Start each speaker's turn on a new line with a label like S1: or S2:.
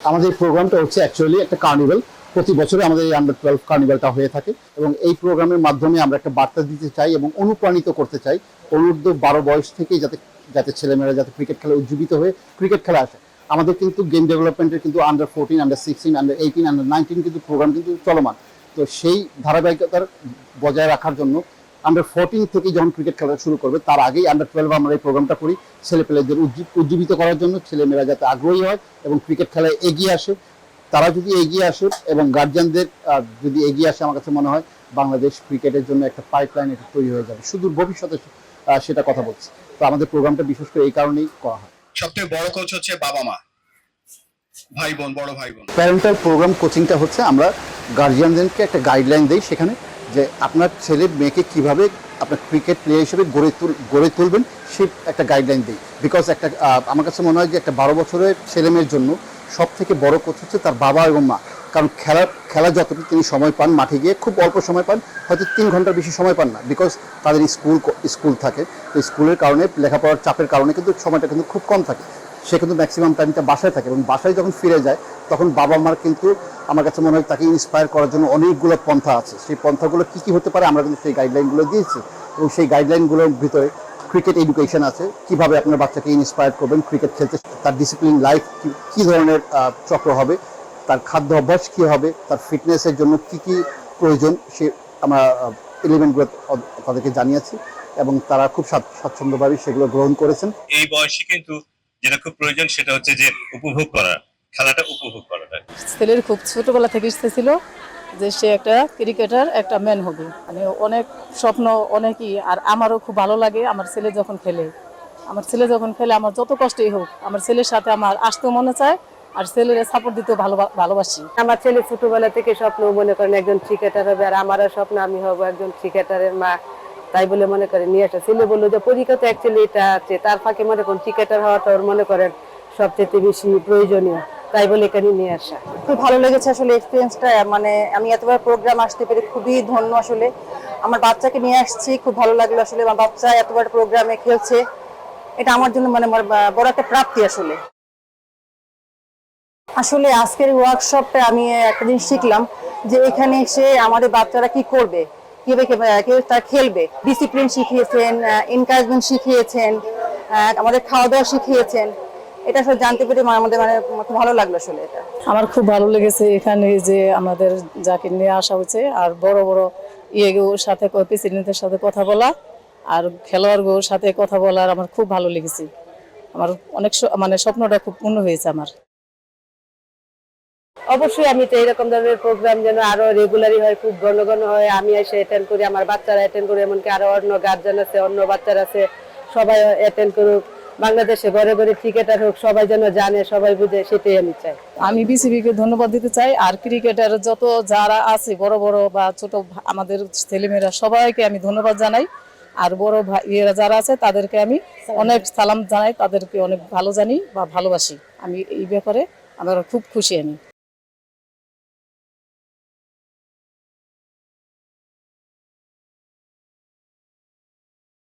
S1: আমাদের প্রোগ্রামটা হচ্ছে অ্যাকচুয়ালি একটা কার্নিভাল। প্রতি বছরে আমাদের এই আন্ডার 12 কার্নিভালটা হয়ে থাকে এবং এই প্রোগ্রামের মাধ্যমে আমরা একটা বার্তা দিতে চাই এবং অনুপ্রাণিত করতে চাই অনূর্ধ্ব 12 বয়স থেকেই যাতে যাতে ছেলেমেয়েরা যাতে ক্রিকেট খেলা উজ্জীবিত হয়ে ক্রিকেট খেলা আসে। আমাদের কিন্তু গেম ডেভেলপমেন্টের কিন্তু আন্ডার 14, আন্ডার 16, আন্ডার 18, আন্ডার 19 কিন্তু প্রোগ্রাম কিন্তু চলমান। তো সেই ধারাবাহিকতার বজায় রাখার জন্য আন্ডার 14 থেকেই যখন ক্রিকেট খেলা শুরু করবে তার আগেই আন্ডার 12 আমরা এই প্রোগ্রামটা করি ছেলেপেলেদের উজ্জীবিত করার জন্য, ছেলেমেয়েরা যাতে আগ্রহী হয় এবং ক্রিকেট খেলায় এগিয়ে আসে। তারা যদি এগিয়ে আসে এবং গার্জিয়ানদের যদি এগিয়ে আসে, আমার কাছে মনে হয় বাংলাদেশ ক্রিকেটের জন্য একটা পাইপলাইন এটা তৈরি হয়ে যাবে সুদূর ভবিষ্যতে। সেটা কথা বলছি। তো আমাদের প্রোগ্রামটা বিশেষ করে এই কারণেই করা হয়।
S2: সবথেকে বড় কোচ হচ্ছে বাবা মা, ভাই বোন, বড় ভাই বোন।
S1: প্যারেন্টাল প্রোগ্রাম কোচিংটা হচ্ছে আমরা গার্জিয়ানদেরকে একটা গাইডলাইন দিই সেখানে, যে আপনার ছেলে মেয়েকে কীভাবে আপনার ক্রিকেট প্লেয়ার হিসেবে গড়ে তুলবেন সেই একটা গাইডলাইন দিই। বিকজ একটা আমার কাছে মনে হয় যে একটা 12 বছরের ছেলে মেয়ের জন্য সব থেকে বড় কোচ হচ্ছে তার বাবা এবং মা। কারণ খেলা যতটুকু তিনি সময় পান মাঠে গিয়ে খুব অল্প সময় পান, হয়তো 3 ঘন্টার বেশি সময় পান না, বিকজ তাদের স্কুল থাকে। তো স্কুলের কারণে, লেখাপড়ার চাপের কারণে কিন্তু সময়টা কিন্তু খুব কম থাকে। সে কিন্তু ম্যাক্সিমাম টাইমটা বাসায় থাকে এবং বাসায় যখন ফিরে যায় তখন বাবা মার কিন্তু আমার কাছে মনে হয় তাকে ইন্সপায়ার করার জন্য অনেকগুলো পন্থা আছে। সেই পন্থাগুলো কী কী হতে পারে আমরা কিন্তু সেই গাইডলাইনগুলো দিয়েছি এবং সেই গাইডলাইনগুলোর ভিতরে ক্রিকেট এডুকেশন আছে, কিভাবে আপনার বাচ্চাকে ইন্সপায়ার করবেন ক্রিকেট খেলতে, তার ডিসিপ্লিন লাইফ কী ধরনের চক্র হবে, তার খাদ্য অভ্যাস কী হবে, তার ফিটনেসের জন্য কী কী প্রয়োজন, সে আমরা এলিমেন্টগুলো তাদেরকে জানিয়েছি এবং তারা খুব স্বাচ্ছন্দ্যভাবে সেগুলো গ্রহণ করেছেন।
S2: এই বয়সে কিন্তু যেটা খুব প্রয়োজন সেটা হচ্ছে যে উপভোগ করা, খেলাটা উপভোগ করাটা।
S3: ছেলের খুব ছোটবেলা থেকে ইচ্ছে ছিল যে সে একটা ক্রিকেটার, একটা ম্যান হবে। মানে অনেক স্বপ্ন অনেকই, আর আমারও খুব ভালো লাগে আমার ছেলে যখন খেলে। আমার যত কষ্টই হোক আমার ছেলের সাথে আমার আসতেও মনে চায়, আর ছেলের সাপোর্ট দিতেও ভালোবাসি।
S4: আমার ছেলে ছোটবেলা থেকে স্বপ্ন মনে করেন একজন ক্রিকেটার হবে, আর আমারও স্বপ্ন আমি হব একজন ক্রিকেটারের মা। তাই বলে মনে করেন নিয়ে আসা। ছেলে বললো যে পরীক্ষা তো অ্যাকচুয়ালি এটা আছে, তার ফাঁকে মনে করেন ক্রিকেটার হওয়াটা ওর মনে করেন সবচেয়ে বেশি প্রয়োজনীয়, তাই বলে এখানে নিয়ে আসা।
S5: খুব ভালো লেগেছে আসলে এক্সপিরিয়েন্সটা। মানে আমি এতবার প্রোগ্রাম আসতে পেরে খুবই ধন্য আসলে। আমার বাচ্চাকে নিয়ে আসছি, খুব ভালো লাগলো আসলে। আমার বাচ্চা এতবার প্রোগ্রামে খেলছে, এটা আমার জন্য মানে বড় একটা প্রাপ্তি আসলে। আসলে আজকের ওয়ার্কশপটা আমি একটা জিনিস শিখলাম, যে এখানে এসে আমাদের বাচ্চারা কি করবে, কিভাবে তারা খেলবে, ডিসিপ্লিন শিখিয়েছেন, এনকারেজমেন্ট শিখিয়েছেন, আমাদের খাওয়া দাওয়া শিখিয়েছেন। এটা আসলে জানতে পেরে আমাদের মানে খুব ভালো লাগলো আসলে। এটা
S3: আমার খুব ভালো লেগেছে এখানে যে আমাদের যাকে নিয়ে আসা হয়েছে, আর বড় বড় ইয়েগুলোর সাথে প্রেসিডেন্টের সাথে কথা বলা আর খেলোয়াড়গুলোর সাথে কথা বলার আমার খুব ভালো লেগেছে। আমার অনেক মানে স্বপ্নটা খুব পূর্ণ হয়েছে আমার।
S4: অবশ্যই আমি তো এরকম ধরনের প্রোগ্রাম যেন আরো রেগুলারই হয়, খুব ঘন ঘন হয়, আমি এসে অ্যাটেন্ড করি, আমার বাচ্চারা অ্যাটেন্ড করে, এমনকি আরো অন্য গার্জেন আছে, অন্য বাচ্চারা আছে, সবাই অ্যাটেন্ড করুক। বাংলাদেশে ঘরে ঘরে ক্রিকেটার হোক, সবাই যেন জানে, সবাই বুঝে, সেটাই আমি চাই।
S3: আমি বিসিবিকে ধন্যবাদ দিতে চাই, আর ক্রিকেটার যত যারা আছে বড় বড় বা ছোট আমাদের ছেলেমেয়েরা সবাইকে আমি ধন্যবাদ জানাই। আর বড় ভাইয়েরা যারা আছে তাদেরকে আমি অনেক সালাম জানাই, তাদেরকে অনেক ভালো জানি বা ভালোবাসি। আমি এই ব্যাপারে আমার খুব খুশি আমি।